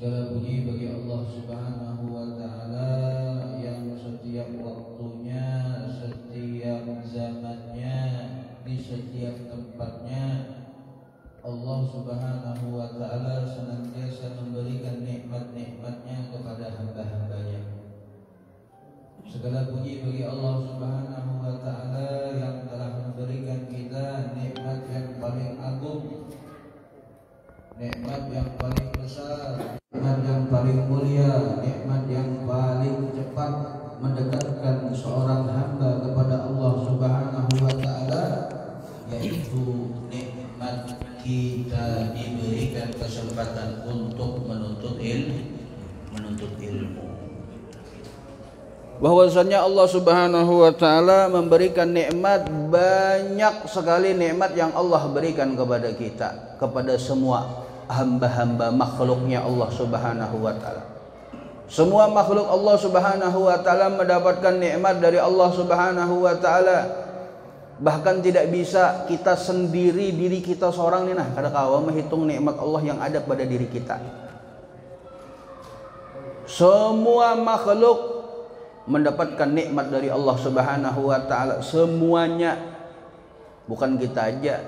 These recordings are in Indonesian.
Segala puji bagi Allah Subhanahu wa Ta'ala yang setiap waktunya, setiap zamannya, di setiap tempatnya Allah Subhanahu wa Ta'ala senantiasa memberikan nikmat-nikmatnya kepada hamba-hambanya. Segala puji bagi Allah Subhanahu wa Ta'ala yang telah memberikan kita nikmat yang paling agung, nikmat yang paling besar, nikmat yang paling mulia, nikmat yang paling cepat mendekatkan seorang hamba kepada Allah Subhanahu wa Ta'ala, yaitu nikmat kita diberikan kesempatan untuk menuntut ilmu. Bahwasanya Allah Subhanahu wa Ta'ala memberikan nikmat, banyak sekali nikmat yang Allah berikan kepada kita, kepada semua hamba-hamba makhluknya Allah Subhanahu wa Ta'ala. Semua makhluk Allah Subhanahu wa Ta'ala mendapatkan nikmat dari Allah Subhanahu wa Ta'ala. Bahkan tidak bisa kita sendiri, diri kita seorang nih, nah kada kawa menghitung nikmat Allah yang ada pada diri kita. Semua makhluk mendapatkan nikmat dari Allah Subhanahu wa Ta'ala, semuanya, bukan kita aja,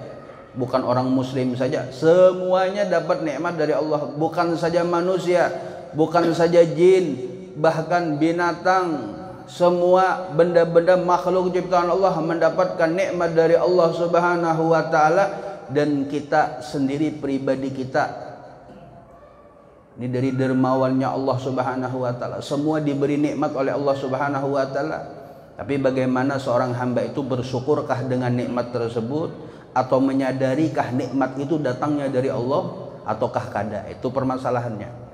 bukan orang muslim saja, semuanya dapat nikmat dari Allah. Bukan saja manusia, bukan saja jin, bahkan binatang, semua benda-benda makhluk ciptaan Allah mendapatkan nikmat dari Allah Subhanahu wa Ta'ala. Dan kita sendiri, pribadi kita, ini dari dermawannya Allah Subhanahu wa Ta'ala, semua diberi nikmat oleh Allah Subhanahu wa Ta'ala. Tapi bagaimana seorang hamba itu bersyukurkah dengan nikmat tersebut, atau menyadarikah nikmat itu datangnya dari Allah ataukah kada? Itu permasalahannya.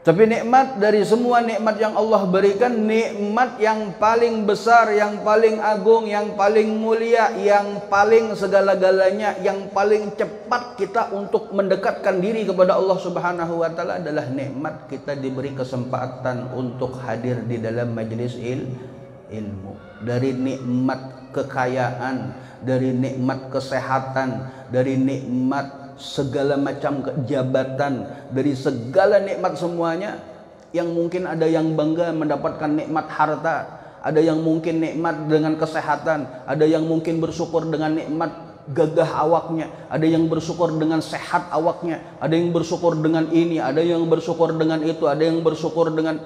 Tapi nikmat, dari semua nikmat yang Allah berikan, nikmat yang paling besar, yang paling agung, yang paling mulia, yang paling segala-galanya, yang paling cepat kita untuk mendekatkan diri kepada Allah Subhanahu wa Ta'ala adalah nikmat kita diberi kesempatan untuk hadir di dalam majelis ilmu. Dari nikmat kekayaan, dari nikmat kesehatan, dari nikmat segala macam kejabatan, dari segala nikmat semuanya, yang mungkin ada yang bangga mendapatkan nikmat harta, ada yang mungkin nikmat dengan kesehatan, ada yang mungkin bersyukur dengan nikmat gagah awaknya, ada yang bersyukur dengan sehat awaknya, ada yang bersyukur dengan ini, ada yang bersyukur dengan itu, ada yang bersyukur dengan,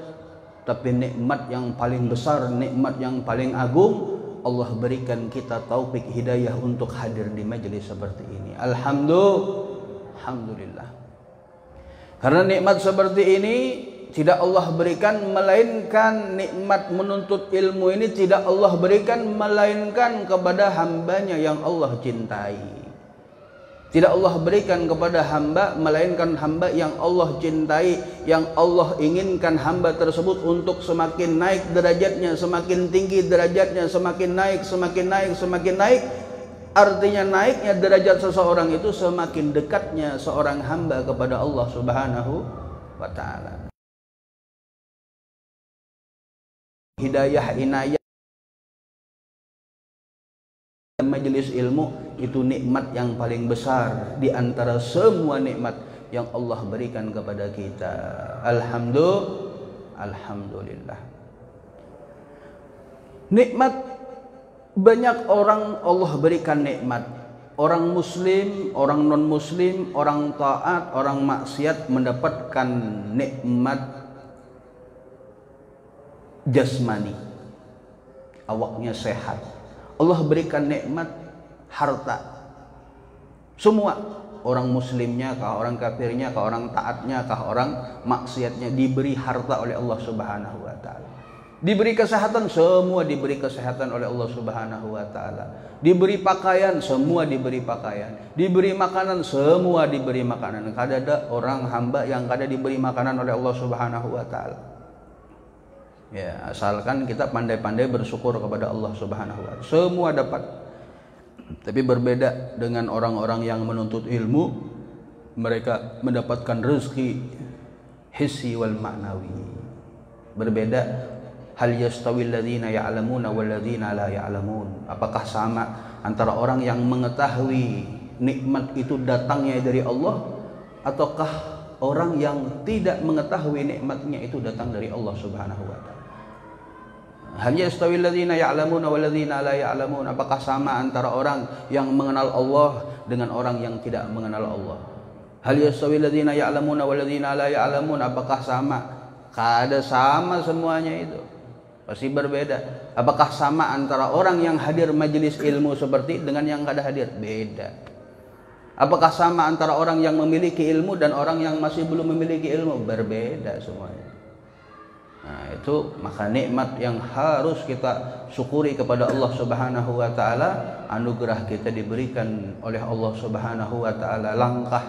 tapi nikmat yang paling besar, nikmat yang paling agung, Allah berikan kita taufik hidayah untuk hadir di majelis seperti ini. Alhamdulillah. Karena nikmat seperti ini tidak Allah berikan melainkan nikmat menuntut ilmu ini tidak Allah berikan melainkan kepada hambanya yang Allah cintai. Tidak Allah berikan kepada hamba melainkan hamba yang Allah cintai, yang Allah inginkan hamba tersebut untuk semakin naik derajatnya, semakin tinggi derajatnya, semakin naik, semakin naik, semakin naik. Artinya naiknya derajat seseorang itu semakin dekatnya seorang hamba kepada Allah Subhanahu wa Ta'ala. Hidayah inayah majelis ilmu itu nikmat yang paling besar di antara semua nikmat yang Allah berikan kepada kita. Alhamdulillah. Nikmat, banyak orang Allah berikan nikmat. Orang muslim, orang non muslim, orang taat, orang maksiat mendapatkan nikmat jasmani, awaknya sehat. Allah berikan nikmat harta. Semua, orang muslimnya kah, orang kafirnya kah, orang taatnya kah, orang maksiatnya, diberi harta oleh Allah Subhanahu wa Ta'ala. Diberi kesehatan, semua diberi kesehatan oleh Allah Subhanahu wa Ta'ala. Diberi pakaian, semua diberi pakaian. Diberi makanan, semua diberi makanan. Kada ada orang hamba yang kada diberi makanan oleh Allah Subhanahu wa Ta'ala. Ya, asalkan kita pandai-pandai bersyukur kepada Allah Subhanahu wa Ta'ala. Semua dapat. Tapi berbeda dengan orang-orang yang menuntut ilmu, mereka mendapatkan rezeki hissi wal ma'nawi. Berbeda. Hal yastawil ladzina ya'lamuna wal ladzina la ya'lamun. Apakah sama antara orang yang mengetahui nikmat itu datangnya dari Allah, ataukah orang yang tidak mengetahui nikmatnya itu datang dari Allah Subhanahu wa taala. Hal yastawil ladzina ya'lamuna wal ladzina la ya'lamun? Apakah sama antara orang yang mengenal Allah dengan orang yang tidak mengenal Allah? Hal yastawil ladzina ya'lamuna wal ladzina la ya'lamun? Apakah sama? Kada sama semuanya itu. Pasti berbeda. Apakah sama antara orang yang hadir majelis ilmu seperti dengan yang kada hadir? Beda. Apakah sama antara orang yang memiliki ilmu dan orang yang masih belum memiliki ilmu? Berbeda semuanya. Nah, itu maka nikmat yang harus kita syukuri kepada Allah Subhanahu wa taala. Anugerah kita diberikan oleh Allah Subhanahu wa taala, langkah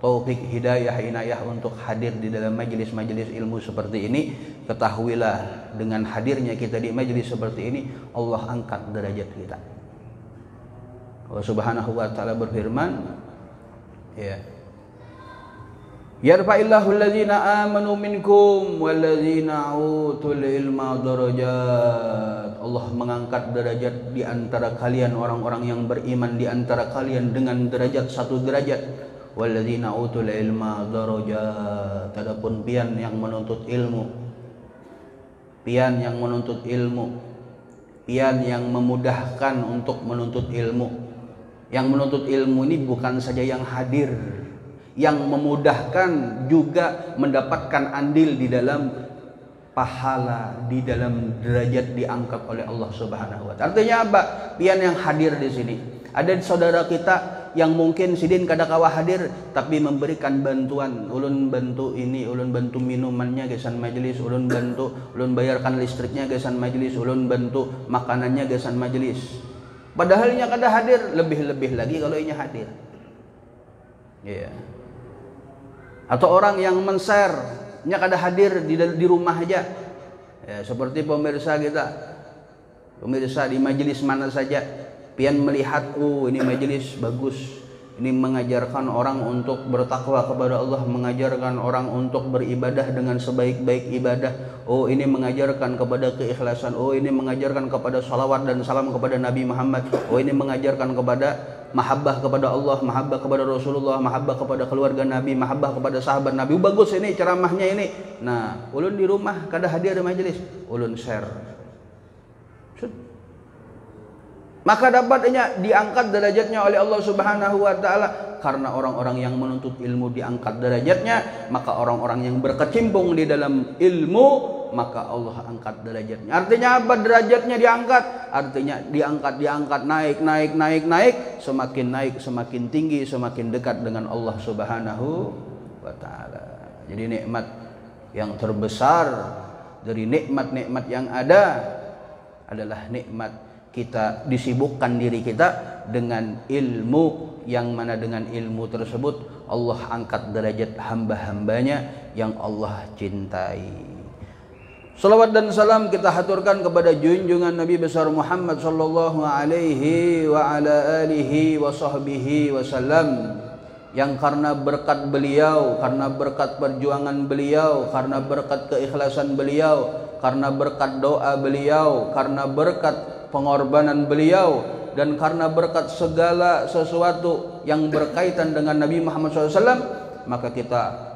taufik, hidayah, inayah untuk hadir di dalam majelis-majelis ilmu seperti ini. Ketahuilah dengan hadirnya kita di majelis seperti ini, Allah angkat derajat kita. Allah Subhanahu wa taala berfirman, ya, yarfa'illahu alladhina amanu minkum walladzina utul ilma darajat. Allah mengangkat derajat di antara kalian, orang-orang yang beriman di antara kalian dengan derajat satu derajat. Walladzina utul ilma darajat. Adapun pian yang menuntut ilmu, pian yang menuntut ilmu, pian yang memudahkan untuk menuntut ilmu. Yang menuntut ilmu ini bukan saja yang hadir, yang memudahkan juga mendapatkan andil di dalam pahala, di dalam derajat diangkat oleh Allah Subhanahu wa taala. Artinya apa? Pian yang hadir di sini. Ada saudara kita yang mungkin sidin kada kawa hadir tapi memberikan bantuan. Ulun bantu ini, ulun bantu minumannya gesan majelis, ulun bantu, ulun bayarkan listriknya gesan majelis, ulun bantu makanannya gesan majelis. Padahalnya kada hadir, lebih-lebih lagi kalau inya hadir. Iya. Atau orang yang men-share nya kada hadir di rumah aja. Ya, seperti pemirsa kita. Pemirsa di majelis mana saja, pian melihat, oh ini majelis bagus, ini mengajarkan orang untuk bertakwa kepada Allah, mengajarkan orang untuk beribadah dengan sebaik-baik ibadah. Oh ini mengajarkan kepada keikhlasan. Oh ini mengajarkan kepada salawat dan salam kepada Nabi Muhammad. Oh ini mengajarkan kepada mahabbah kepada Allah, mahabbah kepada Rasulullah, mahabbah kepada keluarga Nabi, mahabbah kepada sahabat Nabi. Bagus ini ceramahnya ini. Nah, ulun di rumah kada hadir di majelis, ulun share. Maka dapatnya diangkat derajatnya oleh Allah Subhanahu wa taala. Karena orang-orang yang menuntut ilmu diangkat derajatnya, maka orang-orang yang berkecimpung di dalam ilmu, maka Allah angkat derajatnya. Artinya apa derajatnya diangkat? Artinya diangkat, naik, semakin naik, semakin tinggi, semakin dekat dengan Allah Subhanahu wa taala. Jadi nikmat yang terbesar dari nikmat-nikmat yang ada adalah nikmat kita disibukkan diri kita dengan ilmu, yang mana dengan ilmu tersebut Allah angkat derajat hamba-hambanya yang Allah cintai. Salawat dan salam kita haturkan kepada junjungan Nabi besar Muhammad sallallahu alaihi wa ala alihi wa sahbihi wasallam, yang karena berkat beliau, karena berkat perjuangan beliau, karena berkat keikhlasan beliau, karena berkat doa beliau, karena berkat pengorbanan beliau, dan karena berkat segala sesuatu yang berkaitan dengan Nabi Muhammad SAW, maka kita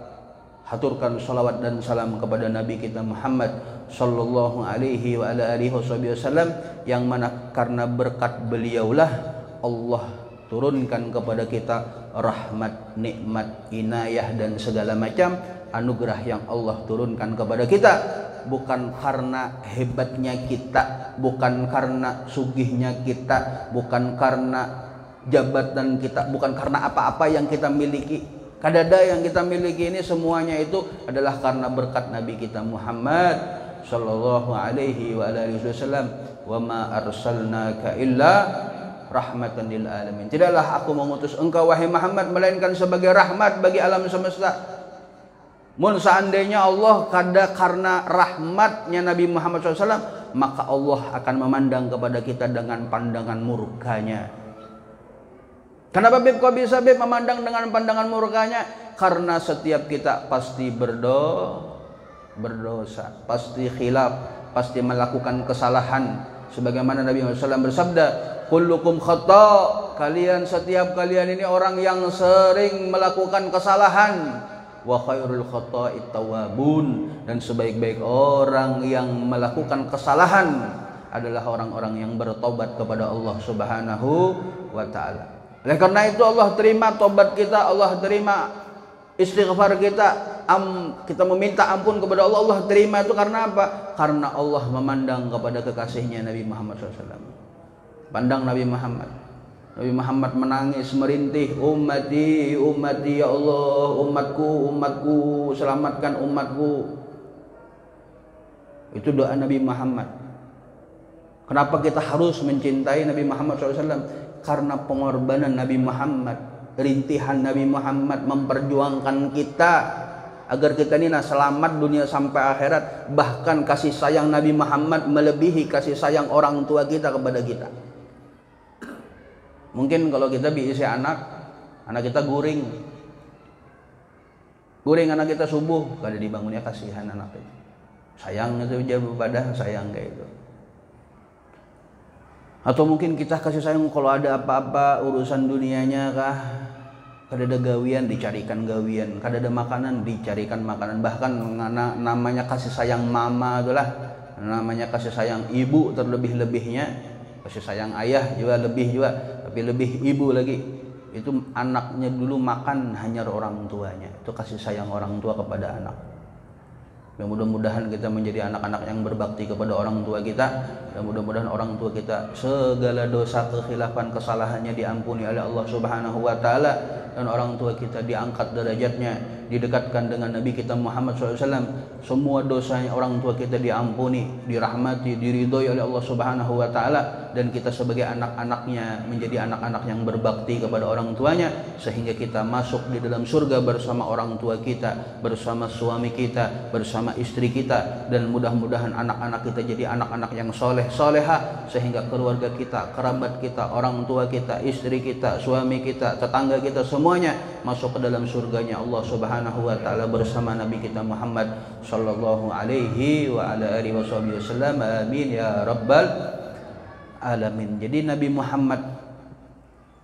haturkan salawat dan salam kepada Nabi kita Muhammad sallallahu alaihi wa ala alihi wasallam, yang mana karena berkat beliaulah Allah turunkan kepada kita rahmat, nikmat, inayah dan segala macam anugerah yang Allah turunkan kepada kita. Bukan karena hebatnya kita, bukan karena sugihnya kita, bukan karena jabatan kita, bukan karena apa-apa yang kita miliki. Kadada yang kita miliki ini semuanya itu adalah karena berkat Nabi kita Muhammad sallallahu alaihi wa alihi wasallam. Wa ma arsalnaka illa rahmatan lil alamin. Tidaklah aku mengutus engkau wahai Muhammad melainkan sebagai rahmat bagi alam semesta. Mun seandainya Allah karena rahmatnya Nabi Muhammad SAW, maka Allah akan memandang kepada kita dengan pandangan murkanya. Kenapa Bib kok bisa Bib memandang dengan pandangan murkanya? Karena setiap kita pasti berdosa, pasti khilaf, pasti melakukan kesalahan. Sebagaimana Nabi Muhammad SAW bersabda, kullukum khata', kalian setiap kalian ini orang yang sering melakukan kesalahan. wa khairul khata'it tawwabun, dan sebaik-baik orang yang melakukan kesalahan adalah orang-orang yang bertobat kepada Allah Subhanahu wa taala. Oleh karena itu Allah terima tobat kita, Allah terima istighfar kita, kita meminta ampun kepada Allah, Allah terima itu karena apa? Karena Allah memandang kepada kekasihnya Nabi Muhammad SAW. Pandang Nabi Muhammad. Nabi Muhammad menangis merintih, ummati, ummati, ya Allah, umatku, umatku, selamatkan umatku. Itu doa Nabi Muhammad. Kenapa kita harus mencintai Nabi Muhammad SAW? Karena pengorbanan Nabi Muhammad, rintihan Nabi Muhammad memperjuangkan kita agar kita ini selamat dunia sampai akhirat. Bahkan kasih sayang Nabi Muhammad melebihi kasih sayang orang tua kita kepada kita. Mungkin kalau kita diisi anak kita guring anak kita subuh, kada dibangunnya, kasihan anak itu. Sayang itu jauh pada sayang kayak itu. Atau mungkin kita kasih sayang kalau ada apa-apa urusan dunianya kah, kada ada gawian dicarikan gawian, kada ada makanan dicarikan makanan. Bahkan namanya kasih sayang mama itulah, namanya kasih sayang ibu terlebih-lebihnya. Kasih sayang ayah juga lebih juga, tapi lebih ibu lagi. Itu anaknya dulu makan hanya orang tuanya. Itu kasih sayang orang tua kepada anak. Dan mudah-mudahan kita menjadi anak-anak yang berbakti kepada orang tua kita, dan mudah-mudahan orang tua kita segala dosa, kekhilafan, kesalahannya diampuni oleh Allah Subhanahu wa taala, dan orang tua kita diangkat derajatnya, didekatkan dengan Nabi kita Muhammad SAW. Semua dosanya orang tua kita diampuni, dirahmati, diridhoi oleh Allah Subhanahu wa taala, dan kita sebagai anak-anaknya menjadi anak-anak yang berbakti kepada orang tuanya, sehingga kita masuk di dalam surga bersama orang tua kita, bersama suami kita, bersama istri kita, dan mudah-mudahan anak-anak kita jadi anak-anak yang soleh soleha, sehingga keluarga kita, kerabat kita, orang tua kita, istri kita, suami kita, tetangga kita, semuanya masuk ke dalam surganya Allah Subhanahu wa taala bersama Nabi kita Muhammad sallallahu alaihi wa ala alihi wasallam. Amin ya rabbal alamin. Jadi Nabi Muhammad,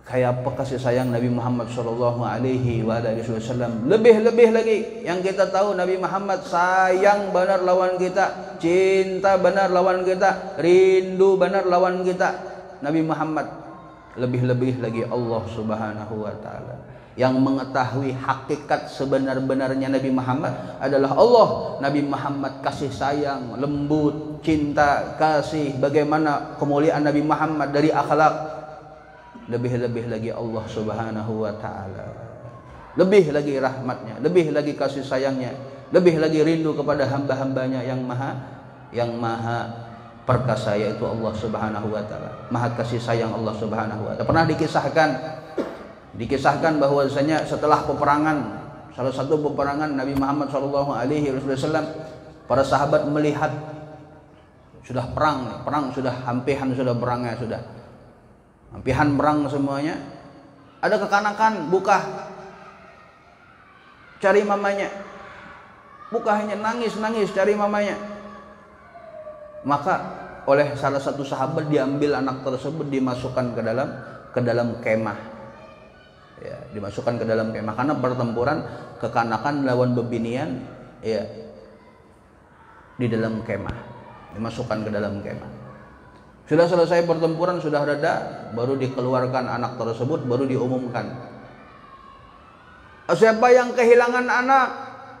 kayak apa kasih sayang Nabi Muhammad sallallahu alaihi wa alihi wasallam. Lebih-lebih lagi yang kita tahu, Nabi Muhammad sayang benar lawan kita, cinta benar lawan kita, rindu benar lawan kita. Nabi Muhammad, lebih-lebih lagi Allah Subhanahu wa taala yang mengetahui hakikat sebenar-benarnya Nabi Muhammad adalah Allah. Nabi Muhammad kasih sayang, lembut, cinta, kasih, bagaimana kemuliaan Nabi Muhammad dari akhlak. Lebih-lebih lagi Allah Subhanahu wa taala, lebih lagi rahmatnya, lebih lagi kasih sayangnya, lebih lagi rindu kepada hamba-hambanya yang maha perkasa, yaitu Allah Subhanahu wa taala. Maha kasih sayang Allah Subhanahu wa taala. Pernah dikisahkan bahwasanya setelah peperangan, salah satu peperangan Nabi Muhammad sallallahu alaihi wasallam, para sahabat melihat sudah perang sudah hampihan, sudah perangnya sudah hampihan perang semuanya. Ada kekanakan buka cari mamanya, bukanya nangis cari mamanya. Maka oleh salah satu sahabat diambil anak tersebut, dimasukkan ke dalam kemah. Ya, dimasukkan ke dalam kemah karena pertempuran kekanakan lawan bebinian, ya, di dalam kemah, dimasukkan ke dalam kemah. Sudah selesai pertempuran, sudah reda, baru dikeluarkan anak tersebut, baru diumumkan. Siapa yang kehilangan anak?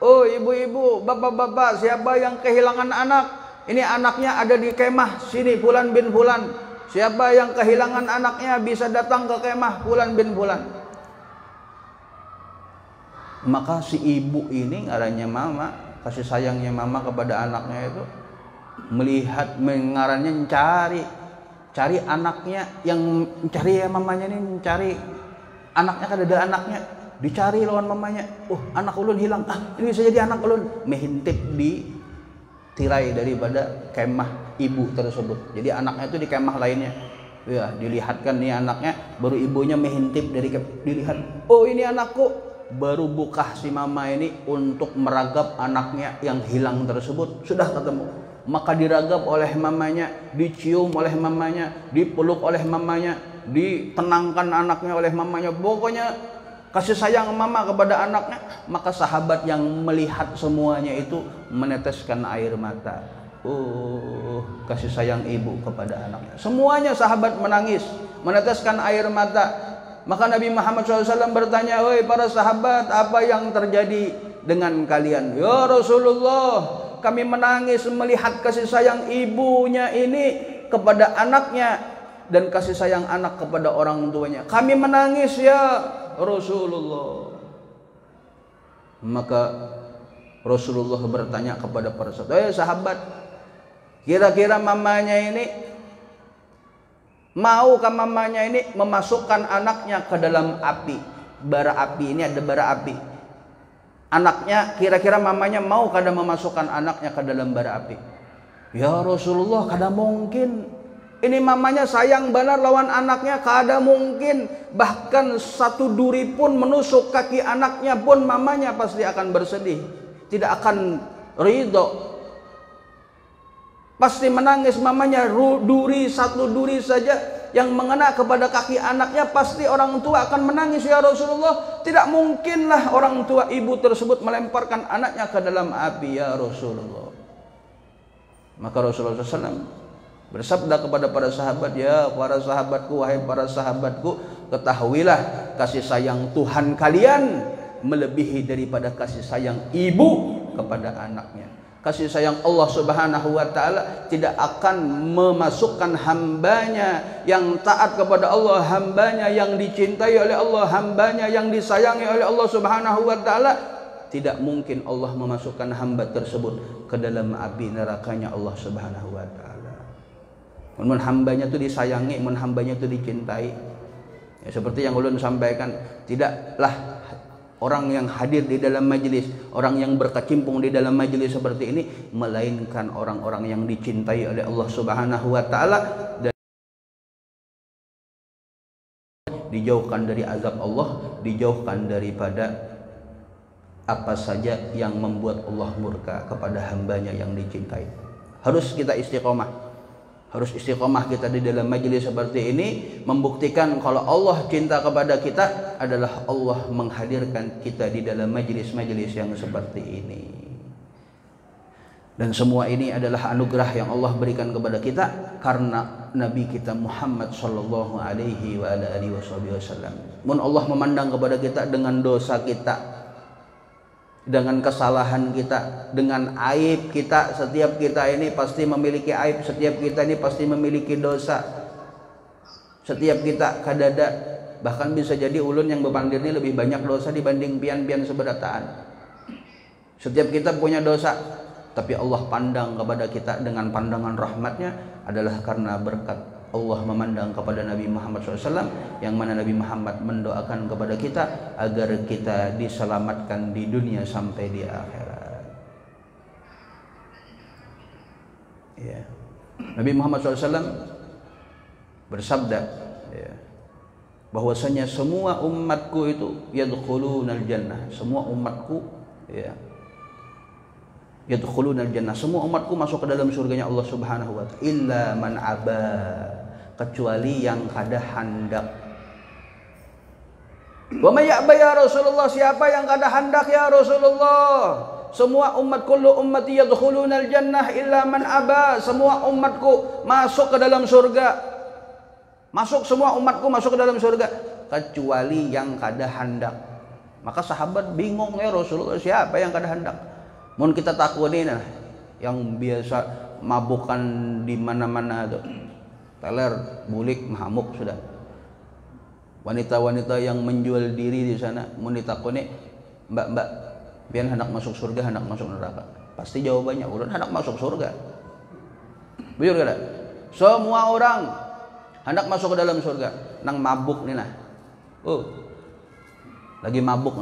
Oh ibu-ibu, bapak-bapak, siapa yang kehilangan anak? Ini anaknya ada di kemah sini, Fulan bin Fulan. Siapa yang kehilangan anaknya bisa datang ke kemah Fulan bin Fulan. Maka si ibu ini ngarannya mama, kasih sayangnya mama kepada anaknya itu, melihat ngarannya cari anaknya, yang mencari ya mamanya ini, mencari anaknya, kan ada anaknya, dicari lawan mamanya. Anak ulun hilang, ini bisa jadi anak ulun. Mehintip di tirai daripada kemah ibu tersebut. Jadi anaknya itu di kemah lainnya. Ya, dilihatkan nih anaknya, baru ibunya mehintip dari dilihat. Oh ini anakku. Baru buka si mama ini untuk meragap anaknya yang hilang tersebut. Sudah ketemu, maka diragap oleh mamanya, dicium oleh mamanya, dipeluk oleh mamanya, ditenangkan anaknya oleh mamanya. Pokoknya kasih sayang mama kepada anaknya, maka sahabat yang melihat semuanya itu meneteskan air mata. Kasih sayang ibu kepada anaknya. Semuanya sahabat menangis, meneteskan air mata. Maka Nabi Muhammad SAW bertanya, "Woi para sahabat, apa yang terjadi dengan kalian?" "Ya Rasulullah, kami menangis melihat kasih sayang ibunya ini kepada anaknya dan kasih sayang anak kepada orang tuanya. Kami menangis ya Rasulullah." Maka Rasulullah bertanya kepada para sahabat, sahabat, kira-kira mamanya ini, maukah mamanya ini memasukkan anaknya ke dalam api, bara api? Ini ada bara api. Anaknya, kira-kira mamanya mau kada memasukkan anaknya ke dalam bara api? "Ya Rasulullah, kada mungkin. Ini mamanya sayang benar lawan anaknya, kada mungkin. Bahkan satu duri pun menusuk kaki anaknya pun mamanya pasti akan bersedih, tidak akan ridho. Pasti menangis mamanya. Satu duri saja yang mengena kepada kaki anaknya, pasti orang tua akan menangis ya Rasulullah. Tidak mungkinlah orang tua ibu tersebut melemparkan anaknya ke dalam api ya Rasulullah." Maka Rasulullah SAW bersabda kepada para sahabat, "Ya para sahabatku, wahai para sahabatku, ketahuilah kasih sayang Tuhan kalian melebihi daripada kasih sayang ibu kepada anaknya." Kasih sayang Allah Subhanahu wa ta'ala tidak akan memasukkan hambanya yang taat kepada Allah, hambanya yang dicintai oleh Allah, hambanya yang disayangi oleh Allah Subhanahu wa ta'ala. Tidak mungkin Allah memasukkan hamba tersebut ke dalam api nerakanya Allah Subhanahu wa ta'ala. Mun hambanya itu disayangi, mun hambanya itu dicintai. Ya, seperti yang ulun sampaikan, tidaklah orang yang hadir di dalam majelis, orang yang berkecimpung di dalam majelis seperti ini, melainkan orang-orang yang dicintai oleh Allah Subhanahu wa ta'ala dan dijauhkan dari azab Allah, dijauhkan daripada apa saja yang membuat Allah murka kepada hambanya yang dicintai. Harus kita istiqomah. Harus istiqomah kita di dalam majelis seperti ini, membuktikan kalau Allah cinta kepada kita adalah Allah menghadirkan kita di dalam majelis-majelis yang seperti ini. Dan semua ini adalah anugerah yang Allah berikan kepada kita karena Nabi kita Muhammad sallallahu alaihi wa alihi wasallam. Mun Allah memandang kepada kita dengan dosa kita, dengan kesalahan kita, dengan aib kita. Setiap kita ini pasti memiliki aib, setiap kita ini pasti memiliki dosa. Setiap kita kadada, bahkan bisa jadi ulun yang bepandir ini lebih banyak dosa dibanding pian-pian seberataan. Setiap kita punya dosa, tapi Allah pandang kepada kita dengan pandangan rahmatnya adalah karena berkat Allah memandang kepada Nabi Muhammad SAW, yang mana Nabi Muhammad mendoakan kepada kita agar kita diselamatkan di dunia sampai di akhirat. Ya. Nabi Muhammad SAW bersabda, ya, bahwasanya semua umatku itu yadkhulunal jannah, semua umatku, ya, yadkhulunal jannah, semua umatku masuk ke dalam surganya Allah Subhanahu wa ta'ala, illa man aba, kecuali yang kada hendak. Wa may ya'ba ya Rasulullah, siapa yang kada hendak ya Rasulullah? Semua umat, kullu ummati yadkhulunal jannah illa man aba, semua umatku masuk ke dalam surga. Masuk, semua umatku masuk ke dalam surga kecuali yang kada hendak. Maka sahabat bingung, ya Rasulullah, siapa yang kada hendak? Mun kita takutin yang biasa mabukan di mana-mana tuh, teler, bulik, mahamuk sudah. Wanita-wanita yang menjual diri di sana, mun ditakuni, "Mbak, pian hendak masuk surga, hendak masuk neraka?" Pasti jawabannya, ulun hendak masuk surga. Bujur kada? Semua orang hendak masuk ke dalam surga. Nang mabuk nih nah. Lagi mabuk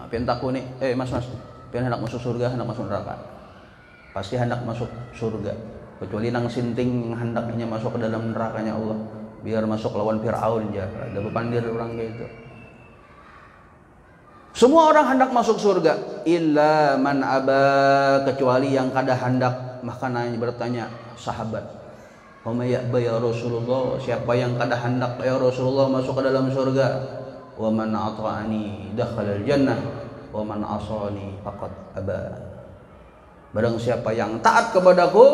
pian takuni, mas, pian hendak masuk surga, hendak masuk neraka?" Pasti hendak masuk surga. Kecuali nang sinting hendaknya masuk ke dalam nerakanya Allah, biar masuk lawan Fir'aun aja. Ada bepandir orang kayak itu. Semua orang hendak masuk surga, illa man aba, kecuali yang kada hendak. Maka bertanya sahabat, "Wa may ya'ba ya Rasulullah?" Siapa yang kada hendak ya Rasulullah masuk ke dalam surga? wa man ata'ani dakhala al-jannah wa man asani faqad aba. Barang siapa yang taat kepadaku,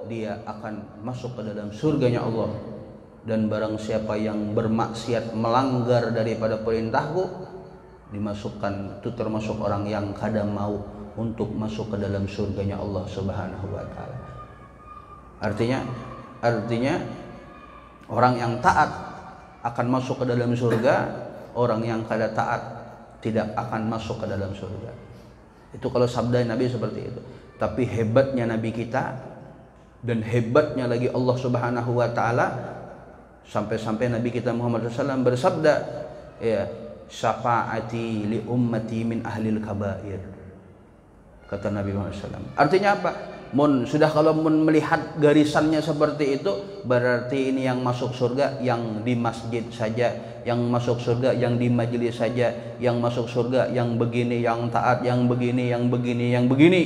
dia akan masuk ke dalam surganya Allah, dan barang siapa yang bermaksiat melanggar daripada perintahku, dimasukkan, itu termasuk orang yang kada mau untuk masuk ke dalam surganya Allah Subhanahu wa taala. Artinya orang yang taat akan masuk ke dalam surga, orang yang kada taat tidak akan masuk ke dalam surga. Itu kalau sabda Nabi seperti itu. Tapi hebatnya Nabi kita dan hebatnya lagi Allah Subhanahu wa taala, sampai-sampai Nabi kita Muhammad SAW bersabda, ya, syafaati li ummati min ahlil kabair, kata Nabi Muhammad SAW. Artinya apa? Kalau melihat garisannya seperti itu, berarti ini yang masuk surga yang di masjid saja, yang masuk surga yang di majelis saja, yang masuk surga yang begini, yang taat, yang begini, yang begini, yang begini.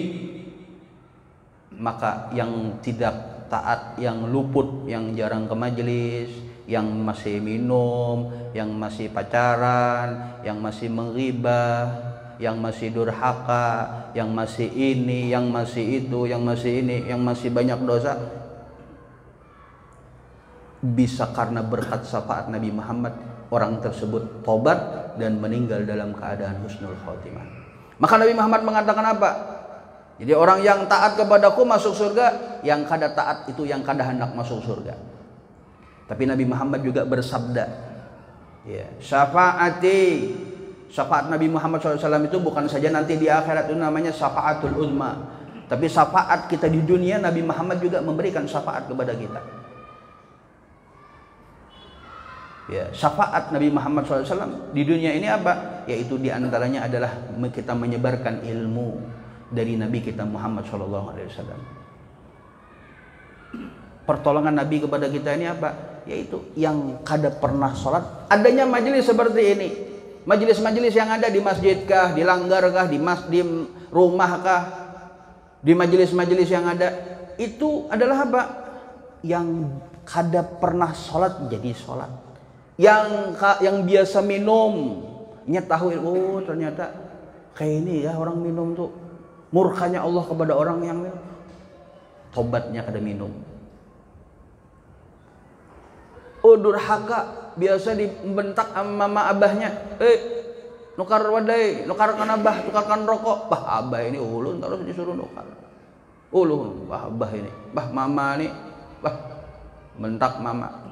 Maka yang tidak taat, yang luput, yang jarang ke majelis, yang masih minum, yang masih pacaran, yang masih menghibah, yang masih durhaka, yang masih ini, yang masih itu, yang masih ini, yang masih banyak dosa, bisa karena berkat syafaat Nabi Muhammad, orang tersebut tobat dan meninggal dalam keadaan husnul khotimah. Maka Nabi Muhammad mengatakan apa? Jadi orang yang taat kepadaku masuk surga, yang kada taat itu yang kada hendak masuk surga. Tapi Nabi Muhammad juga bersabda, ya, syafaat Nabi Muhammad SAW itu bukan saja nanti di akhirat, itu namanya syafaatul uzma. Tapi syafaat kita di dunia, Nabi Muhammad juga memberikan syafaat kepada kita. Ya, syafaat Nabi Muhammad SAW di dunia ini apa? Yaitu diantaranya adalah kita menyebarkan ilmu dari Nabi kita Muhammad SAW. Pertolongan Nabi kepada kita ini apa? Yaitu yang kada pernah sholat, adanya majelis seperti ini. Majelis-majelis yang ada di masjidkah, di langgarkah, di rumahkah, di majelis-majelis yang ada, itu adalah apa? Yang kada pernah sholat jadi sholat. Yang biasa minum, tahu, oh ternyata kayak ini ya orang minum tuh, murkanya Allah kepada orang yang minum, tobatnya kada minum. Oh durhaka, biasa dibentak sama mama abahnya, nukar wadai, nukarkan abah, tukarkan rokok. Bah abah ini ulun terus disuruh nukar. Ulun bah abah ini, bah mama ini, bah bentak mama.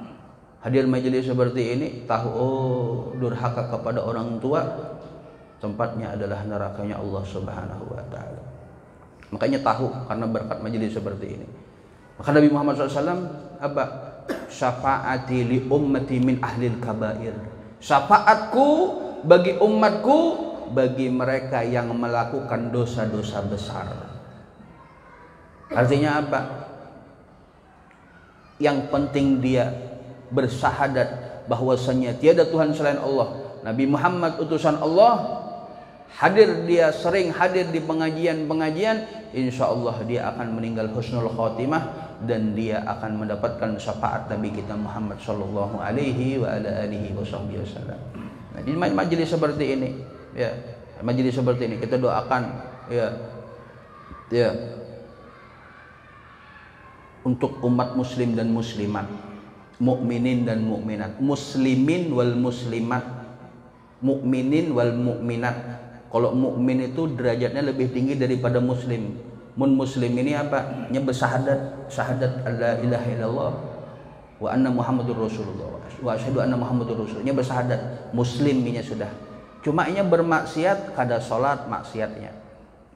Hadir majelis seperti ini, tahu oh durhaka kepada orang tua, tempatnya adalah nerakanya Allah Subhanahu wa taala. Makanya tahu karena berkat majelis seperti ini. Maka Nabi Muhammad SAW apa? Syafaati li ummati min ahlil kabair. Syafaatku bagi umatku, bagi mereka yang melakukan dosa-dosa besar. Artinya apa? Yang penting dia bersyahadat bahwasanya tiada Tuhan selain Allah, Nabi Muhammad utusan Allah. Dia sering hadir di pengajian-pengajian, insya Allah dia akan meninggal husnul khotimah dan dia akan mendapatkan syafaat Nabi kita Muhammad sallallahu alaihi wa ala alihi wasallam. Nah, di majelis seperti ini, ya, majelis seperti ini kita doakan, ya, untuk umat muslim dan muslimat, mukminin dan mukminat, muslimin wal muslimat, mukminin wal mukminat. Kalau mukmin itu derajatnya lebih tinggi daripada muslim. Muslim ini apa? Nya syahadat alla ilaha illallah wa anna muhammadur rasulullah wa asyhadu anna muhammadur rasul. Nya bersyahadat, muslim nya sudah. Cuma nya bermaksiat, kada salat maksiatnya.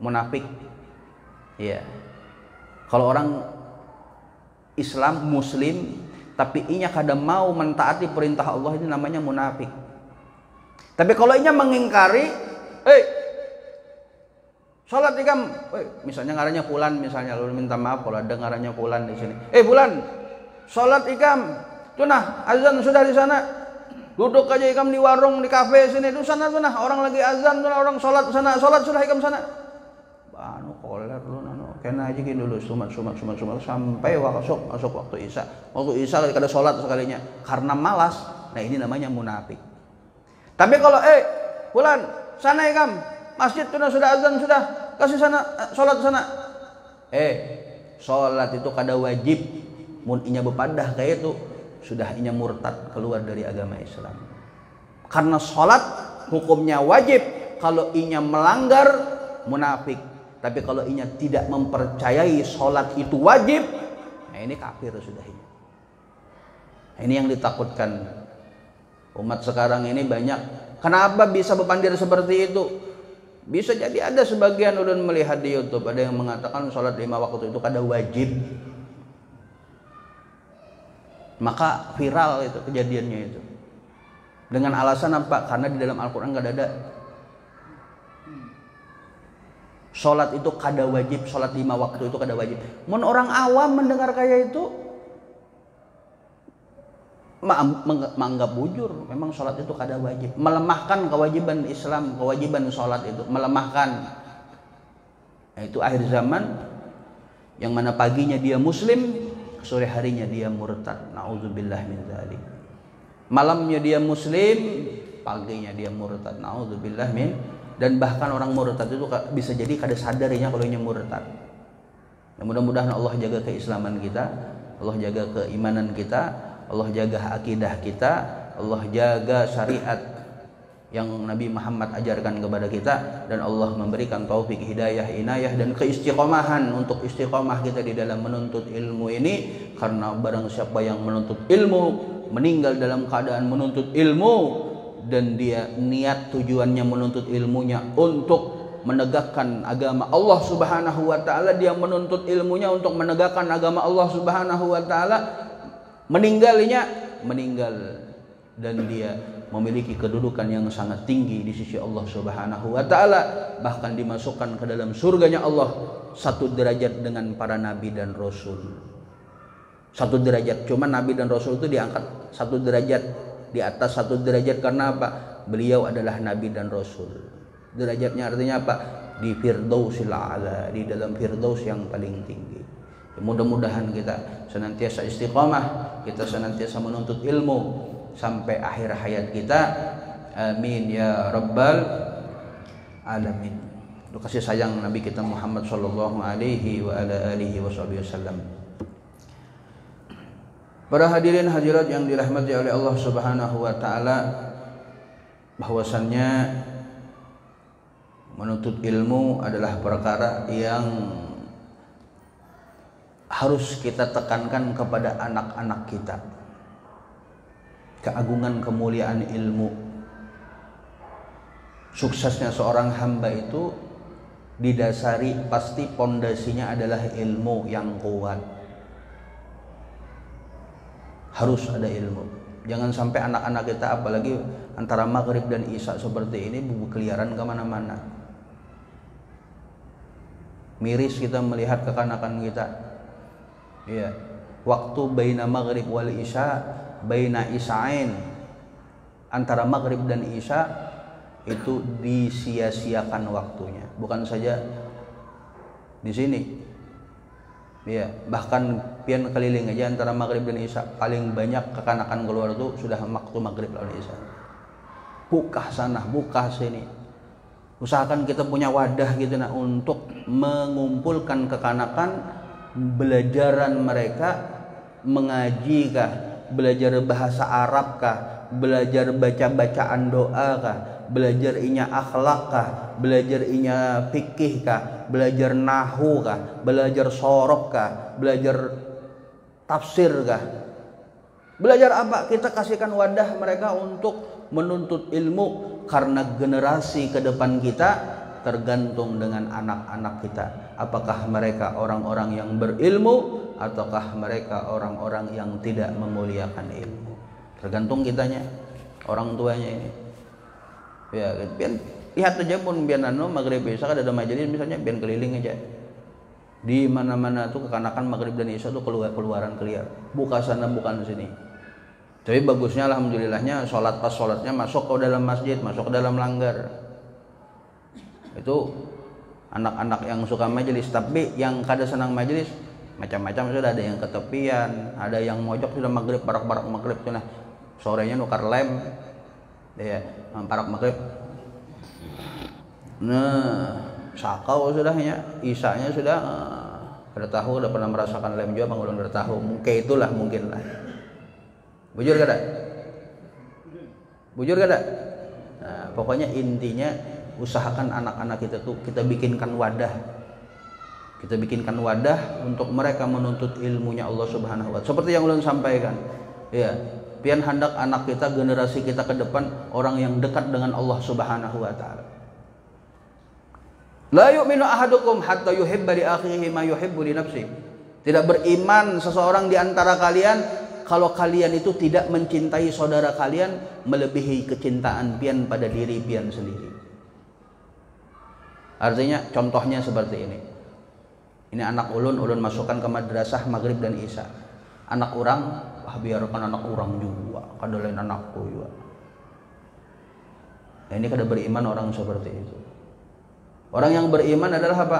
Munafik. Ya. Kalau orang Islam muslim tapi inya kada mau mentaati perintah Allah, ini namanya munafik. Tapi kalau inya mengingkari, salat ikam, misalnya ngarannya Fulan, misalnya lu minta maaf kalau ada ngarannya Fulan di sini. Fulan, salat ikam, tuh nah azan sudah di sana, duduk aja ikam di warung di kafe sini, tuh sana orang lagi azan, tuh orang salat sana, salat sudah ikam sana. Anu koler lu, kena aja gini dulu, sumat sampai masuk waktu isya lagi kada salat sekalinya, karena malas. Nah ini namanya munafik. Tapi kalau Fulan, sana ikam, masjid sudah azan sudah, kasih sana sholat sana. Sholat itu kada wajib. Mun inya bepadah kayak itu sudah inya murtad, keluar dari agama Islam. Karena sholat hukumnya wajib, kalau inya melanggar munafik. Tapi kalau inya tidak mempercayai sholat itu wajib, nah ini kafir sudah ini. Ini yang ditakutkan umat sekarang ini banyak. Kenapa bisa bepandir seperti itu? Bisa jadi ada sebagian ulun melihat di YouTube ada yang mengatakan sholat 5 waktu itu kada wajib. Maka viral itu kejadiannya itu. Dengan alasan apa? Karena di dalam Al-Quran gak ada. Sholat itu kada wajib, sholat 5 waktu itu kada wajib. Mun orang awam mendengar kayak itu, menganggap bujur. Memang sholat itu kada wajib. Melemahkan kewajiban Islam, kewajiban sholat itu. Melemahkan. Nah, itu akhir zaman, yang mana paginya dia muslim, sore harinya dia murtad. Na'udzubillah min dzalik. Malamnya dia muslim, paginya dia murtad. Na'udzubillah min. Dan bahkan orang murtad itu bisa jadi kada sadarinya kalau dia murtad. Nah, mudah-mudahan Allah jaga keislaman kita, Allah jaga keimanan kita, Allah jaga akidah kita, Allah jaga syariat yang Nabi Muhammad ajarkan kepada kita, dan Allah memberikan taufik, hidayah, inayah dan keistiqomahan untuk istiqomah kita di dalam menuntut ilmu ini. Karena barang siapa yang menuntut ilmu meninggal dalam keadaan menuntut ilmu, dan dia niat tujuannya menuntut ilmunya untuk menegakkan agama Allah Subhanahu wa taala, dia menuntut ilmunya untuk menegakkan agama Allah Subhanahu wa taala, meninggal dan dia memiliki kedudukan yang sangat tinggi di sisi Allah Subhanahu wa taala, bahkan dimasukkan ke dalam surganya Allah satu derajat dengan para nabi dan rasul. Satu derajat, cuma nabi dan rasul itu diangkat satu derajat di atas satu derajat. Karena apa? Beliau adalah nabi dan rasul. Derajatnya artinya apa? Di firdausil a'la, di dalam firdaus yang paling tinggi. Mudah-mudahan kita senantiasa istiqamah, kita senantiasa menuntut ilmu sampai akhir hayat kita. Amin ya rabbal alamin. Kasih sayang Nabi kita Muhammad sallallahu alaihi wa ala alihi wasallam. Para hadirin hadirat yang dirahmati oleh Allah Subhanahu wa taala, bahwasannya menuntut ilmu adalah perkara yang harus kita tekankan kepada anak-anak kita. Keagungan kemuliaan ilmu. Suksesnya seorang hamba itu didasari pasti pondasinya adalah ilmu yang kuat. Harus ada ilmu. Jangan sampai anak-anak kita apalagi antara maghrib dan isya seperti ini berkeliaran kemana-mana. Miris kita melihat kekanakan kita. Iya. Waktu baina maghrib wal isya, baina isyain, antara maghrib dan isya itu disia-siakan waktunya. Bukan saja di sini. Ya, bahkan pian keliling aja antara maghrib dan isya, paling banyak kekanakan keluar itu sudah waktu maghrib lawan isya. Buka sana, buka sini. Usahakan kita punya wadah gitu nah untuk mengumpulkan kekanakan, belajaran mereka, mengaji kah, belajar bahasa Arab kah, belajar baca-bacaan doa kah, belajar inya akhlak kah, belajar inya fikih kah, belajar nahu kah, belajar sorof kah, belajar tafsir kah, belajar apa? Kita kasihkan wadah mereka untuk menuntut ilmu, karena generasi ke depan kita tergantung dengan anak-anak kita. Apakah mereka orang-orang yang berilmu ataukah mereka orang-orang yang tidak memuliakan ilmu? Tergantung kitanya, orang tuanya ini. Ya, biar lihat aja pun biar maghrib isya ada majelis misalnya, biar keliling aja. Di mana-mana tuh kekanakan maghrib dan isya tuh keluaran keliar. Buka sana bukan sini. Tapi bagusnya alhamdulillahnya sholat pas sholatnya masuk ke dalam masjid, masuk ke dalam langgar. Itu anak-anak yang suka majelis. Tapi yang kada senang majelis macam-macam, sudah ada yang ketepian, ada yang mojok sudah maghrib, barak-barak maghrib tuh nah sorenya nukar lem. Ya, parak maghrib. Nah, sakau sudahnya, isanya sudah kada tahu, udah pernah merasakan lem juga pangulun kada tahu. Mungkin itulah mungkin lah. Bujur kada? Bujur kada? Nah, pokoknya intinya usahakan anak-anak kita tuh kita bikinkan wadah. Kita bikinkan wadah untuk mereka menuntut ilmunya Allah Subhanahu wa taala. Seperti yang ulun sampaikan. Ya, pian hendak anak kita, generasi kita ke depan orang yang dekat dengan Allah Subhanahu wa taala. La yu'minu ahadukum hatta yuhibba li akhihi ma yuhibbu li nafsihi. Tidak beriman seseorang di antara kalian kalau kalian itu tidak mencintai saudara kalian melebihi kecintaan pian pada diri pian sendiri. Artinya contohnya seperti ini. Ini anak ulun masukkan ke madrasah maghrib dan isya. Anak orang, biarkan anak orang juga, kada lain anakku juga. Nah, ini kada beriman orang seperti itu. Orang yang beriman adalah apa?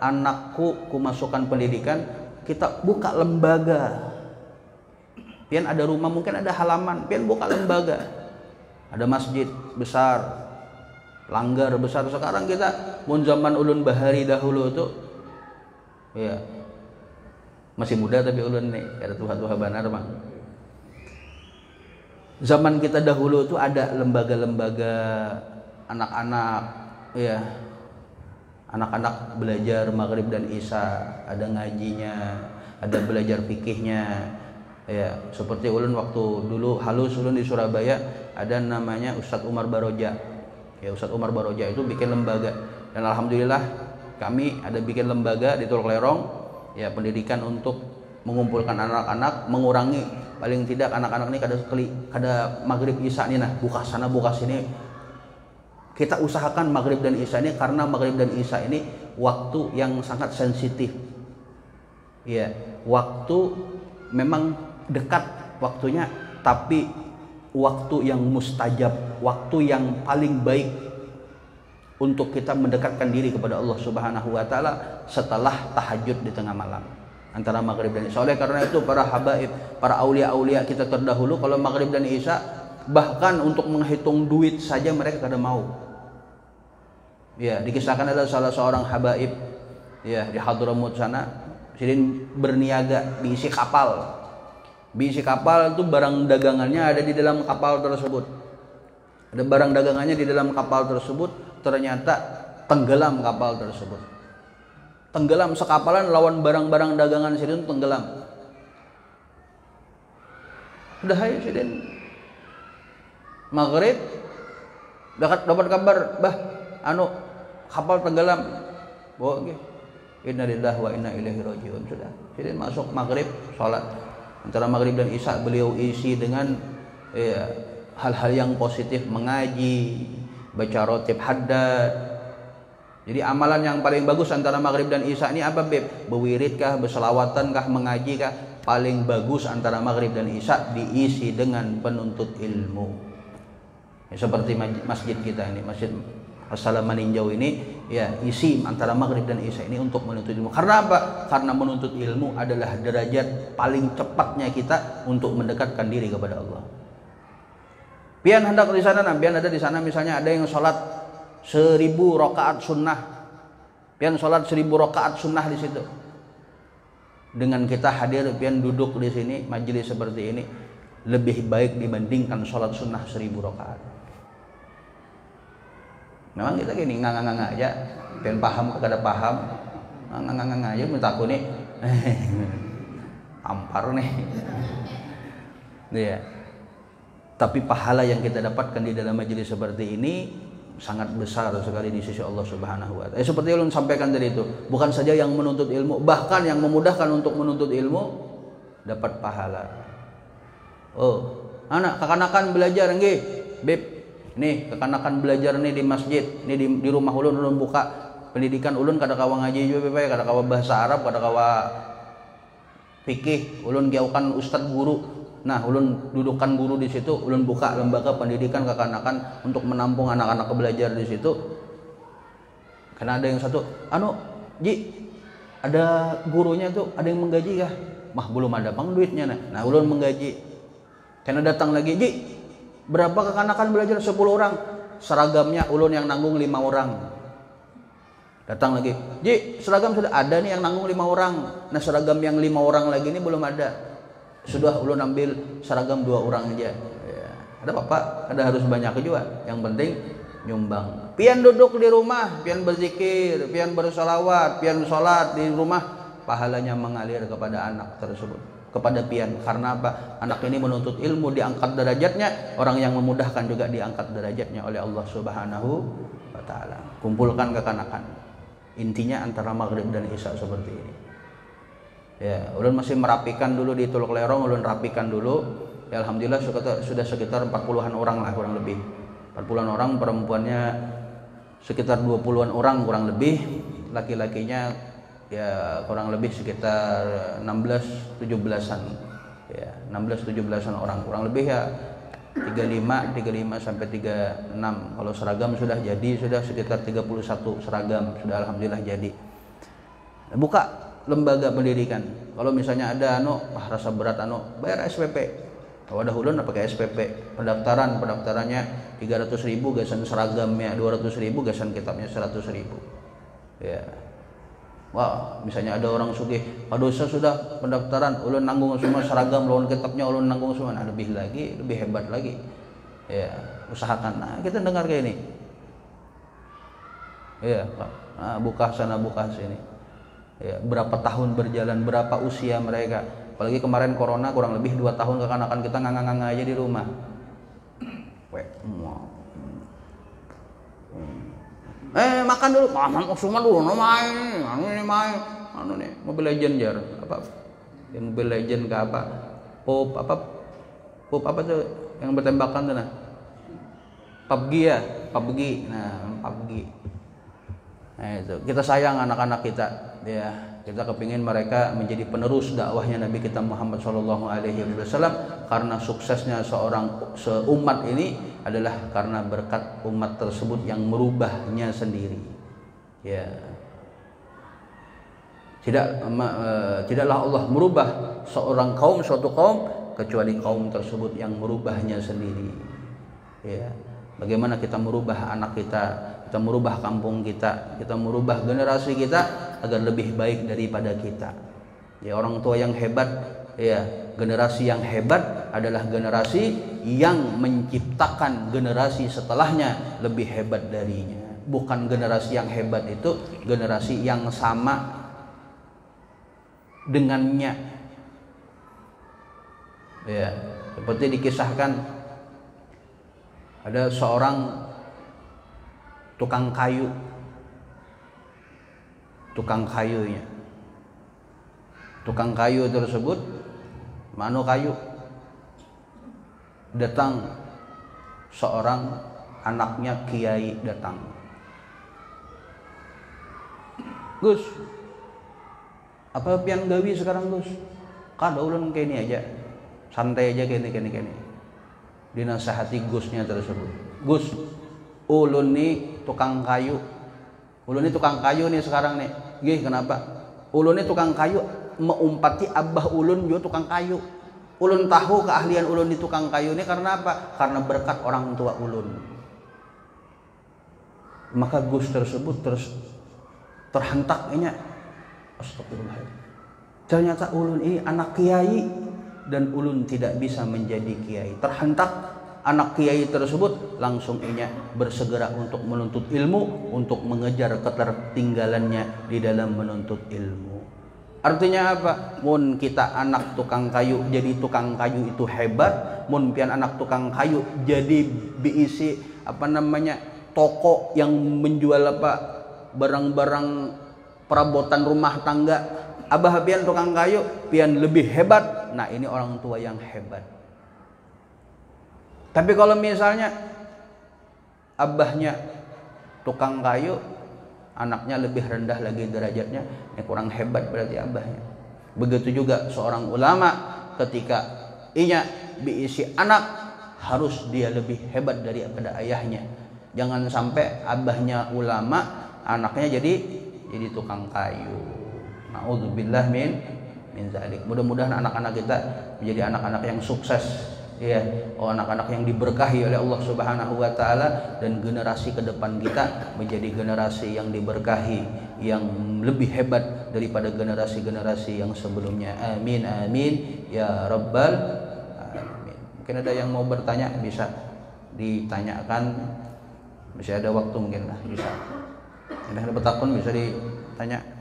Anakku ku masukkan pendidikan, kita buka lembaga. Pian ada rumah, mungkin ada halaman, pian buka lembaga. Ada masjid besar, langgar besar. Sekarang kita mun zaman ulun bahari dahulu tuh ya masih muda tapi ulun nih ada tuha-tuha banar bang. Zaman kita dahulu tuh ada lembaga-lembaga anak-anak ya. Anak-anak belajar maghrib dan isya, ada ngajinya, ada belajar fikihnya. Ya, seperti ulun waktu dulu halus ulun di Surabaya ada namanya Ustadz Umar Baroja. Ya, Ustadz Umar Baroja itu bikin lembaga dan alhamdulillah kami ada bikin lembaga di Tuluk Lerong ya, pendidikan untuk mengumpulkan anak-anak, mengurangi paling tidak anak-anak ini kada maghrib isya nih nah, buka sana buka sini. Kita usahakan maghrib dan isya ini karena maghrib dan isya ini waktu yang sangat sensitif. Ya, waktu memang dekat waktunya, tapi waktu yang mustajab, waktu yang paling baik untuk kita mendekatkan diri kepada Allah Subhanahu wa taala setelah tahajud di tengah malam antara maghrib dan isya. Oleh karena itu para habaib, para aulia-aulia kita terdahulu kalau maghrib dan isya bahkan untuk menghitung duit saja mereka kada mau. Ya, dikisahkan ada salah seorang habaib ya di Hadramut sana, sidin berniaga diisi kapal. Diisi kapal itu barang dagangannya ada di dalam kapal tersebut. Ada barang dagangannya di dalam kapal tersebut, ternyata tenggelam kapal tersebut. Tenggelam sekapalan lawan barang-barang dagangan sidin tenggelam. Udah hai sidin maghrib dapat kabar, bah kapal tenggelam. Bawa nggih. Innalillahi wa inna ilaihi rajiun. Sudah. Jadi masuk maghrib salat. Antara maghrib dan isya beliau isi dengan ya, hal-hal yang positif, mengaji, baca rotib haddad. Jadi amalan yang paling bagus antara maghrib dan isya ini apa, Beb? Bewirid kah, berselawatan kah, mengaji kah? Paling bagus antara maghrib dan isya diisi dengan penuntut ilmu. Ya, seperti masjid kita ini, Masjid Assalaman Ninjau ini ya isi antara maghrib dan isya ini untuk menuntut ilmu. Karena apa? Karena menuntut ilmu adalah derajat paling cepatnya kita untuk mendekatkan diri kepada Allah. Pian hendak di sana, pian ada di sana misalnya ada yang sholat 1000 rakaat sunnah. Pian sholat 1000 rakaat sunnah di situ. Dengan kita hadir, pian duduk di sini majelis seperti ini lebih baik dibandingkan sholat sunnah 1000 rakaat. Memang kita gini nganga-nganga aja, pengen paham kada paham, nganga-nganga aja minta aku nih, ampar nih, ya. Tapi pahala yang kita dapatkan di dalam majelis seperti ini sangat besar sekali di sisi Allah Subhanahu wa taala. Seperti yang ulun sampaikan tadi itu, bukan saja yang menuntut ilmu, bahkan yang memudahkan untuk menuntut ilmu dapat pahala. Oh, anak kekanakan belajar nggih, Beb. Nih kekanakan belajar nih di masjid, nih di rumah ulun buka pendidikan ulun kada kawa ngaji juga Beb, kada kawa bahasa Arab, kada kawa fikih, ulun jauhkan ustaz guru. Nah, ulun dudukkan guru di situ, ulun buka lembaga pendidikan kekanakan untuk menampung anak-anak belajar di situ. Karena ada yang satu, Ji, ada gurunya tuh, ada yang menggaji kah? Mah belum ada bang duitnya nah. Nah, ulun menggaji. Karena datang lagi, Ji, Berapa kekanakan belajar? 10 orang. Seragamnya ulun yang nanggung 5 orang. Datang lagi, Ji, seragam sudah ada nih yang nanggung 5 orang. Nah seragam yang 5 orang lagi ini belum ada. Sudah ulun ambil seragam 2 orang aja. Ya. Ada apa? Ada harus banyak juga. Yang penting nyumbang. Pian duduk di rumah, pian berzikir, pian bersolawat, pian sholat di rumah, pahalanya mengalir kepada anak tersebut, kepada pian. Karena apa? Anak ini menuntut ilmu, diangkat derajatnya. Orang yang memudahkan juga diangkat derajatnya oleh Allah Subhanahu wa Ta'ala. Kumpulkan kekanakan. Intinya antara maghrib dan isya seperti ini. Ya, ulun masih merapikan dulu di Tuluk Lerong, ulun rapikan dulu. Ya, alhamdulillah sudah sekitar 40-an orang lah kurang lebih. 40-an orang, perempuannya sekitar 20-an orang kurang lebih, laki-lakinya ya kurang lebih sekitar 16-17-an. Ya, 16-17-an orang kurang lebih ya 35 sampai 36. Kalau seragam sudah jadi, sudah sekitar 31 seragam sudah alhamdulillah jadi. Buka lembaga pendidikan. Kalau misalnya ada rasa berat bayar SPP. Wadah ulun pakai SPP. Pendaftarannya 300.000 gasan seragamnya, 200.000 gasan kitabnya 100.000. Ya. Wah, misalnya ada orang sugih, dosa sudah pendaftaran, ulun nanggung semua seragam, lawan kitabnya ulun nanggung semua. Nah, lebih hebat lagi. Ya, usahakan. Nah, kita dengar kayak ini. Ya, Pak. Nah, buka sana, buka sini. Ya, berapa tahun berjalan, berapa usia mereka. Apalagi kemarin corona kurang lebih 2 tahun kekanakan kita nganga-nganga aja di rumah. Makan dulu, semua dulu, main, main, nih, Mobile Legend jar, apa? Yang Mobile Legend ke apa? Pop apa tuh yang bertembakan tuh nah? PUBG ya, PUBG, nah PUBG. Nah itu, kita sayang anak-anak kita, ya. Kita kepingin mereka menjadi penerus dakwahnya Nabi kita Muhammad SAW, karena suksesnya seumat ini adalah karena berkat umat tersebut yang merubahnya sendiri. Ya. Tidaklah Allah merubah suatu kaum kecuali kaum tersebut yang merubahnya sendiri. Ya. Bagaimana kita merubah anak kita merubah kampung kita merubah generasi kita agar lebih baik daripada kita. Ya, orang tua yang hebat, ya, generasi yang hebat adalah generasi yang menciptakan generasi setelahnya lebih hebat darinya. Bukan generasi yang hebat itu generasi yang sama dengannya. Ya, seperti dikisahkan ada seorang tukang kayu tersebut kayu datang seorang anaknya kiai datang, Gus, apa pian gawi sekarang Gus? Kada ulun kene aja, santai aja kene. Dinasihati Gusnya tersebut, Gus, ulun nih tukang kayu nih sekarang nih. Gih, kenapa? Ulun nih tukang kayu, meumpati abah ulun juga tukang kayu. Ulun tahu keahlian ulun di tukang kayu ini karena apa? Karena berkat orang tua ulun. Maka Gus tersebut terhentak ini. Astagfirullahaladzim. Ternyata ulun ini anak kiai dan ulun tidak bisa menjadi kiai. Terhentak. Anak kiai tersebut langsung bersegera untuk menuntut ilmu, untuk mengejar ketertinggalannya di dalam menuntut ilmu. Artinya apa? Mun kita anak tukang kayu jadi tukang kayu itu hebat. Mun pian anak tukang kayu jadi diisi toko yang menjual barang-barang perabotan rumah tangga. Abah pian tukang kayu, pian lebih hebat. Nah, ini orang tua yang hebat. Tapi kalau misalnya abahnya tukang kayu, anaknya lebih rendah lagi derajatnya, ini kurang hebat berarti abahnya. Begitu juga seorang ulama, ketika diisi anak, harus dia lebih hebat daripada ayahnya. Jangan sampai abahnya ulama, anaknya jadi tukang kayu. Na'udzubillah min zalik. Mudah-mudahan anak-anak kita menjadi anak-anak yang sukses, ya, anak-anak yang diberkahi oleh Allah Subhanahu wa taala, dan generasi ke depan kita menjadi generasi yang diberkahi, yang lebih hebat daripada generasi-generasi yang sebelumnya. Amin amin ya rabbal alamin. Mungkin ada yang mau bertanya, bisa ditanyakan, bisa ada waktu mungkin lah, bisa. Ada bertakun bisa ditanya.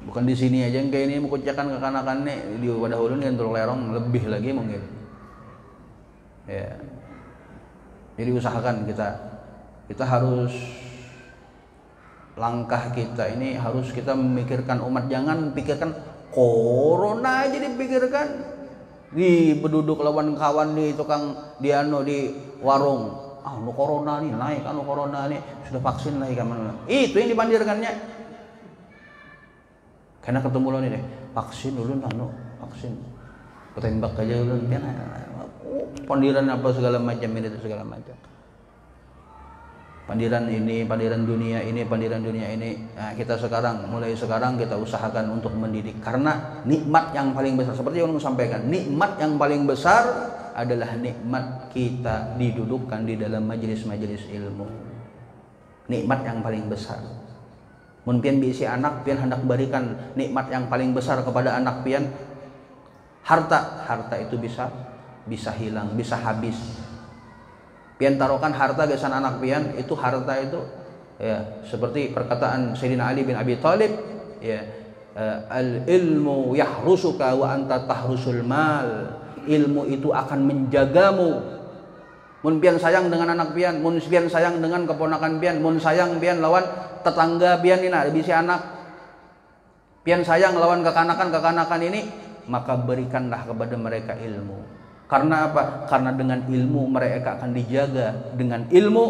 Bukan di sini aja yang kayak ini mengucapkan kekanakan nih, di wadah ulun yang turun lerong lebih lagi mungkin. Ya. Jadi usahakan kita harus, langkah kita ini harus kita memikirkan umat, jangan pikirkan corona aja dipikirkan. Di berduduk lawan kawan di tukang di warung. Anu corona nih naik, anu corona nih sudah vaksin lagi kan. Itu yang dipandirkannya. Karena ketemu lo nih deh, vaksin dulu, vaksin, ketembak aja dulu, pandiran apa segala macam ini segala macam, pandiran ini, pandiran dunia ini, pandiran dunia ini. Nah, kita sekarang, mulai sekarang kita usahakan untuk mendidik, karena nikmat yang paling besar, seperti yang saya sampaikan, nikmat yang paling besar adalah nikmat kita didudukkan di dalam majelis-majelis ilmu. Nikmat yang paling besar. Mun pian bisi anak, pian hendak berikan nikmat yang paling besar kepada anak pian, harta itu bisa hilang, bisa habis. Pian taruhkan harta besan anak pian, itu harta itu ya seperti perkataan Sayyidina Ali bin Abi Thalib, ya, al ilmu yahrusuka wa anta tahrusul mal. Ilmu itu akan menjagamu. Mun pian sayang dengan anak pian, mun pian sayang dengan keponakan pian, mun sayang pian lawan tetangga pian ini ada bisi anak, pian sayang lawan kekanakan ini, maka berikanlah kepada mereka ilmu. Karena apa? Karena dengan ilmu mereka akan dijaga dengan ilmu,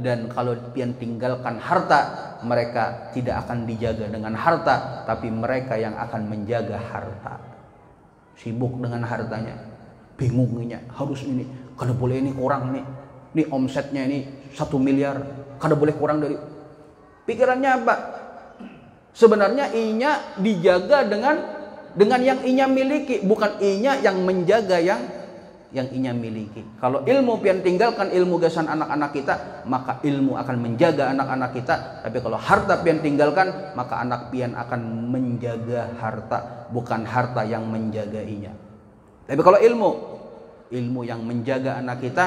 dan kalau pian tinggalkan harta, mereka tidak akan dijaga dengan harta, tapi mereka yang akan menjaga harta. Sibuk dengan hartanya, bingungnya harus ini, kada boleh ini kurang nih omsetnya ini 1 miliar, kada boleh kurang dari. Pikirannya apa? Sebenarnya inya dijaga dengan yang inya miliki, bukan inya yang menjaga yang inya miliki. Kalau ilmu pian tinggalkan ilmu gasan anak-anak kita, maka ilmu akan menjaga anak-anak kita. Tapi kalau harta pian tinggalkan, maka anak pian akan menjaga harta, bukan harta yang menjaga inya. Tapi kalau ilmu yang menjaga anak kita,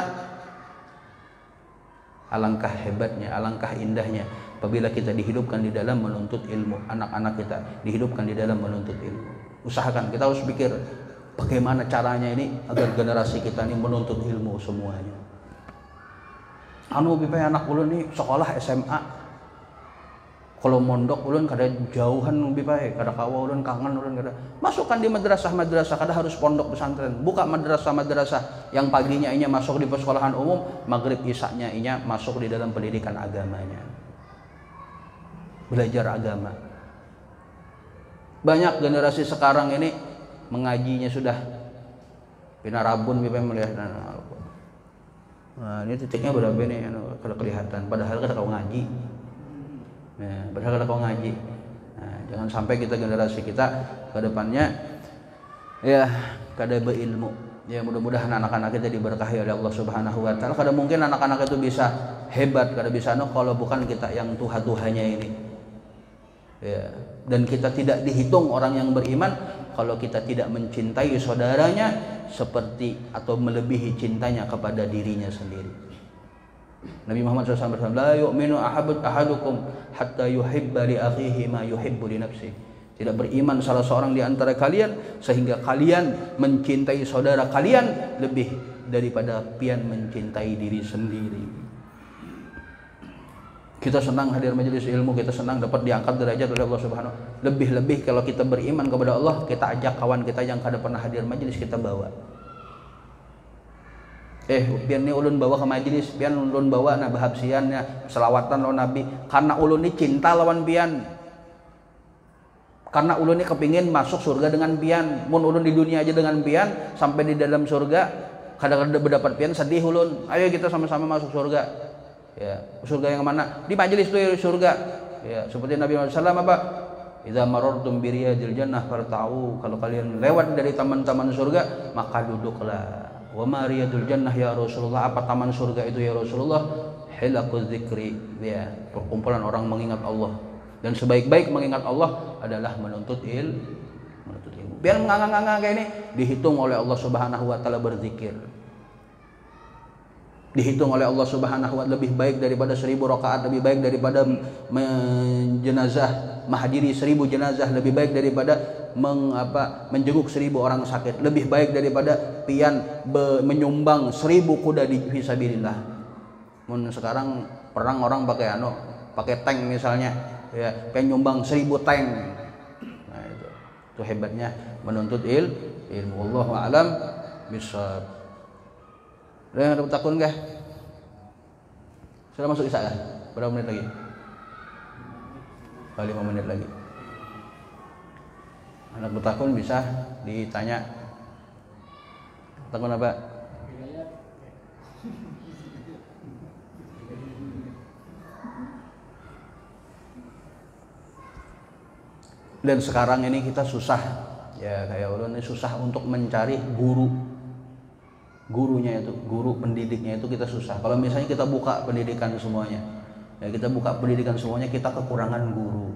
alangkah hebatnya, alangkah indahnya apabila kita dihidupkan di dalam menuntut ilmu. Anak-anak kita dihidupkan di dalam menuntut ilmu. Usahakan, kita harus pikir bagaimana caranya ini agar generasi kita ini menuntut ilmu semuanya. Anu bipai anak ulun ini sekolah SMA, kalau mondok ulun kada jauhan bipai, kada kawa ulun kangen ulun kada. Masukkan di madrasah, kada harus pondok pesantren. Buka madrasah yang paginya inya masuk di persekolahan umum, maghrib isanya inya masuk di dalam pendidikan agamanya. Belajar agama. Banyak generasi sekarang ini mengajinya sudah pinarabun bipai melihat. Nah, ini titiknya berapa nih kalau kelihatan, padahal kada kau ngaji. Nah, padahal kada kau ngaji. Nah, jangan sampai kita generasi kita ke depannya ya kada berilmu. Ya mudah-mudahan anak-anak kita diberkahi oleh Allah Subhanahu wa taala. Kada mungkin anak-anak itu bisa hebat, kada bisa kalau bukan kita yang tuha-tuhanya ini. Ya, dan kita tidak dihitung orang yang beriman kalau kita tidak mencintai saudaranya seperti atau melebihi cintanya kepada dirinya sendiri. Nabi Muhammad SAW bersabda, la yu'minu ahadukum hatta yuhibba li akhihi ma yuhibbu li nafsihi. Tidak beriman salah seorang di antara kalian sehingga kalian mencintai saudara kalian lebih daripada pian mencintai diri sendiri. Kita senang hadir majelis ilmu, kita senang dapat diangkat derajat oleh Allah Subhanahu. Lebih-lebih kalau kita beriman kepada Allah, kita ajak kawan kita yang kada pernah hadir majelis, kita bawa. Pian ni ulun bawa ke majelis, pian ulun bawa na bahabsiannya, selawatan lawan Nabi, karena ulun ni cinta lawan pian. Karena ulun ni kepingin masuk surga dengan pian. Mun ulun di dunia aja dengan pian, sampai di dalam surga kadang-kadang berdapat pian, sedih ulun. Ayo kita sama-sama masuk surga. Ya, surga yang mana? Di majelis itu surga. Ya, seperti Nabi Muhammad SAW apa? Idza marartum bi riyadil jannah farta'u, kalau kalian lewat dari taman-taman surga maka duduklah. Wa ma riyadul jannah ya Rasulullah, apa taman surga itu ya Rasulullah? Hilaquz zikri, ya perkumpulan orang mengingat Allah. Dan sebaik-baik mengingat Allah adalah menuntut ilmu. Biar nganga-nganga kayak ini dihitung oleh Allah Subhanahu wa taala berzikir. Dihitung oleh Allah Subhanahu wa taala lebih baik daripada 1000 rakaat, lebih baik daripada jenazah menghadiri 1000 jenazah, lebih baik daripada menjenguk 1000 orang sakit, lebih baik daripada pian menyumbang 1000 kuda di fisabilillah. Sekarang perang orang pakai tank misalnya, ya pengen nyumbang 1000 tank. Nah itu hebatnya menuntut ilmu. Wallahu a'lam bishawab. Udah ada takun kah? Sudah masuk isya kah? Berapa menit lagi? 5 menit lagi. Anak bertakun bisa ditanya. Takun apa? Dan sekarang ini kita susah, ya kayak ulun ini susah untuk mencari gurunya itu, guru pendidiknya itu kita susah. Kalau misalnya kita buka pendidikan semuanya, ya kita buka pendidikan semuanya, kita kekurangan guru.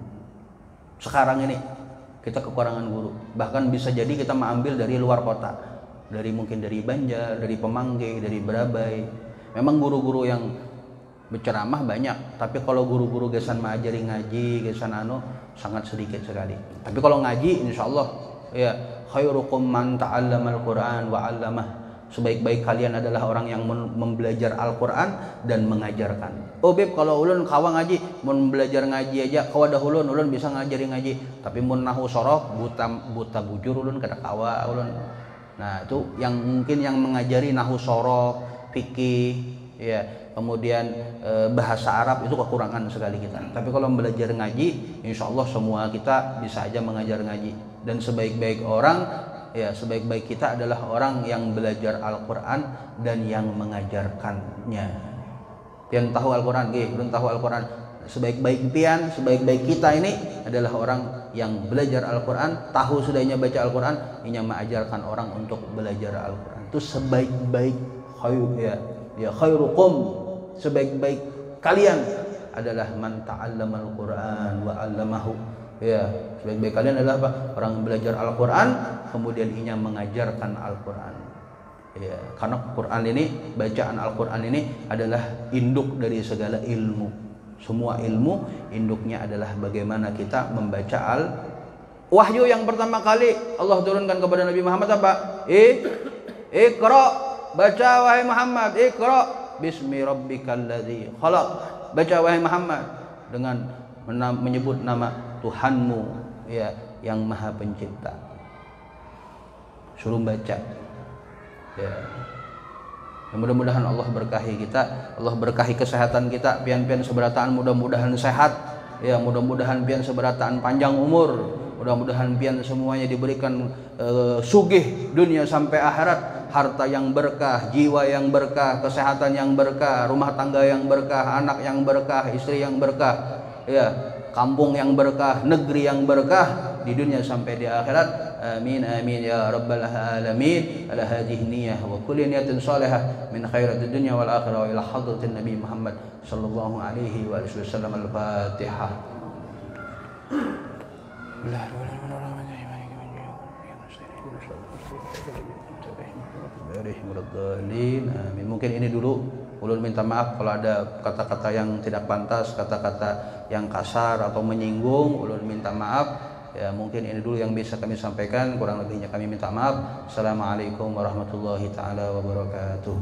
Sekarang ini kita kekurangan guru. Bahkan bisa jadi kita mengambil dari luar kota, mungkin dari Banjar, dari Pemangge, dari Berabai. Memang guru-guru yang berceramah banyak, tapi kalau guru-guru gesan mengajari ngaji, gesan sangat sedikit sekali. Tapi kalau ngaji, insya Allah, ya khairukum man ta'allamal Qur'an wa 'allamah. Sebaik-baik kalian adalah orang yang membelajar Al-Quran dan mengajarkan. Oh beb, kalau ulun kawa ngaji, mun belajar ngaji aja kawa dahulun, ulun bisa ngajari ngaji. Tapi mun nahu sorok, buta bujur ulun kada kawa ulun. Nah itu yang mungkin yang mengajari nahu sorok, fikih, ya kemudian bahasa Arab itu kekurangan sekali kita. Tapi kalau belajar ngaji, insya Allah semua kita bisa aja mengajar ngaji. Dan sebaik-baik orang, ya sebaik-baik kita adalah orang yang belajar Al-Quran dan yang mengajarkannya. Pian tahu Al-Quran, belum tahu Al-Quran. Sebaik-baik sebaik-baik kita ini adalah orang yang belajar Al-Quran, tahu sudahnya baca Al-Quran, ini mengajarkan orang untuk belajar Al-Quran. Itu sebaik-baik khairukum, sebaik-baik kalian adalah man ta'allamal Quran wa 'allamahu. Ya, sebaik-baik kalian adalah apa? Orang belajar Al-Quran kemudian ia mengajarkan Al-Quran. Ya, karena Quran ini, bacaan Al-Quran ini adalah induk dari segala ilmu. Semua ilmu induknya adalah bagaimana kita membaca wahyu yang pertama kali Allah turunkan kepada Nabi Muhammad apa? Iqra, baca wahai Muhammad, Iqra bismi rabbikal ladzi khalaq. Baca wahai Muhammad dengan menyebut nama Tuhanmu, ya yang Maha Pencipta. Suruh baca. Ya. Mudah-mudahan Allah berkahi kita, Allah berkahi kesehatan kita, pian-pian seberataan mudah-mudahan sehat, ya mudah-mudahan pian seberataan panjang umur, mudah-mudahan pian semuanya diberikan sugih dunia sampai akhirat, harta yang berkah, jiwa yang berkah, kesehatan yang berkah, rumah tangga yang berkah, anak yang berkah, istri yang berkah, ya kampung yang berkah, negeri yang berkah di dunia sampai di akhirat. Amin amin ya rabbal alamin. Ala hadhihi niyyah wa kulli niyatin salihah min khairatid dunya wal akhirah wa ila hadratin Nabi Muhammad sallallahu alaihi wa alihi wasallam. Al-Fatihah. Amin. Mungkin ini dulu. Ulun minta maaf kalau ada kata-kata yang tidak pantas, kata-kata yang kasar atau menyinggung. Ulun minta maaf. Ya mungkin ini dulu yang bisa kami sampaikan, kurang lebihnya kami minta maaf. Assalamualaikum warahmatullahi taala wabarakatuh.